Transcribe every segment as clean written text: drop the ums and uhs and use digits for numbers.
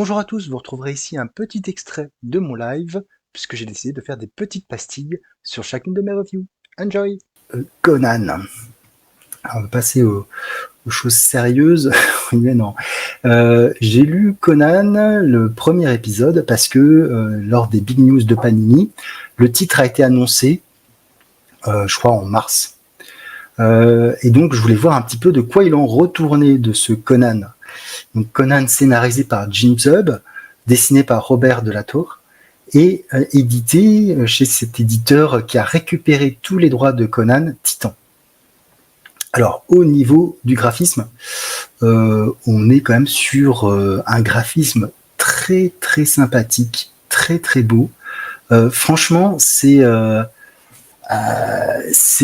Bonjour à tous, vous retrouverez ici un petit extrait de mon live, puisque j'ai décidé de faire des petites pastilles sur chacune de mes reviews. Enjoy! Conan. Alors, on va passer aux choses sérieuses. Mais non. J'ai lu Conan, le premier épisode, parce que lors des big news de Panini, le titre a été annoncé, je crois en mars. Et donc, je voulais voir un petit peu de quoi il en retournait de ce Conan. Donc, Conan scénarisé par Jim Zub, dessiné par Robert Delatour, et édité chez cet éditeur qui a récupéré tous les droits de Conan, Titan. Alors, au niveau du graphisme, on est quand même sur un graphisme très très sympathique, très très beau. Franchement,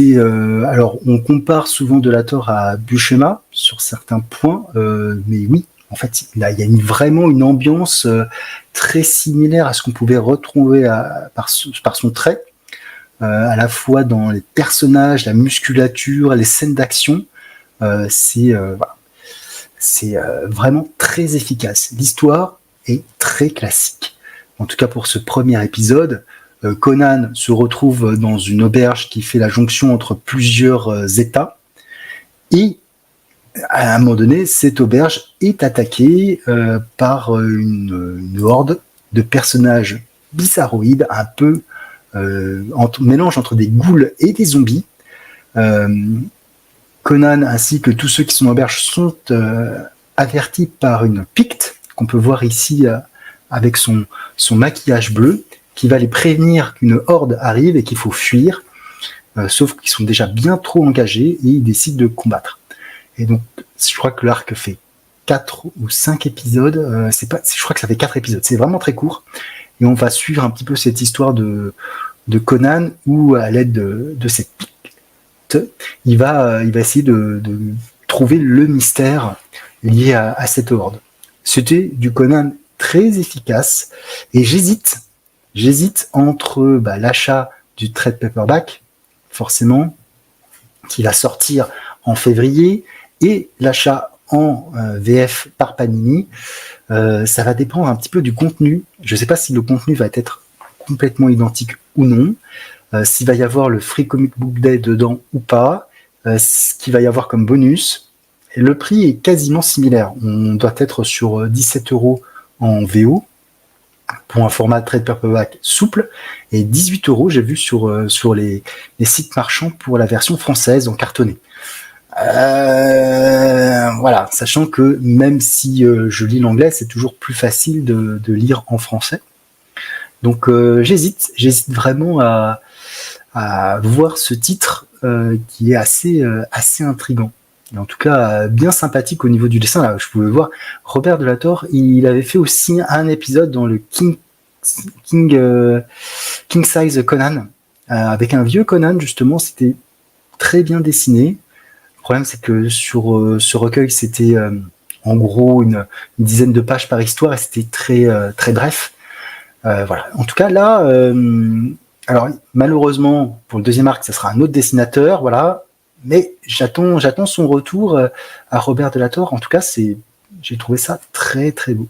alors on compare souvent Delatour à Buscema sur certains points, mais oui, en fait, il y a vraiment une ambiance très similaire à ce qu'on pouvait retrouver par son trait, à la fois dans les personnages, la musculature, les scènes d'action. C'est vraiment très efficace. L'histoire est très classique. En tout cas pour ce premier épisode, Conan se retrouve dans une auberge qui fait la jonction entre plusieurs États et à un moment donné, cette auberge est attaquée par une horde de personnages bizarroïdes, un peu mélange entre des ghouls et des zombies. Conan ainsi que tous ceux qui sont dans l'auberge sont avertis par une Picte qu'on peut voir ici avec son maquillage bleu, qui va les prévenir qu'une horde arrive et qu'il faut fuir, sauf qu'ils sont déjà bien trop engagés et ils décident de combattre. Et donc, je crois que l'arc fait 4 ou 5 épisodes, je crois que ça fait 4 épisodes, c'est vraiment très court, et on va suivre un petit peu cette histoire de Conan, où à l'aide de cette Picte, il va essayer de trouver le mystère lié à cette horde. C'était du Conan très efficace, et j'hésite entre l'achat du trade paperback, forcément, qui va sortir en février, et l'achat en VF par Panini. Ça va dépendre un petit peu du contenu. Je ne sais pas si le contenu va être complètement identique ou non, s'il va y avoir le Free Comic Book Day dedans ou pas, ce qu'il va y avoir comme bonus. Et le prix est quasiment similaire. On doit être sur 17 € en VO, pour un format trade paperback souple, et 18 € j'ai vu sur les sites marchands pour la version française en cartonné. Voilà, sachant que même si je lis l'anglais, c'est toujours plus facile de lire en français. Donc j'hésite vraiment à voir ce titre qui est assez intriguant. Et en tout cas, bien sympathique au niveau du dessin. Là, je pouvais voir Robert Delatour, il avait fait aussi un épisode dans le King Size Conan, avec un vieux Conan, justement, c'était très bien dessiné. Le problème, c'est que sur ce recueil, c'était en gros une dizaine de pages par histoire, et c'était très bref. Voilà. En tout cas, là, alors malheureusement, pour le deuxième arc, ça sera un autre dessinateur, voilà. Mais j'attends son retour à Robert Delatour. En tout cas, j'ai trouvé ça très très beau.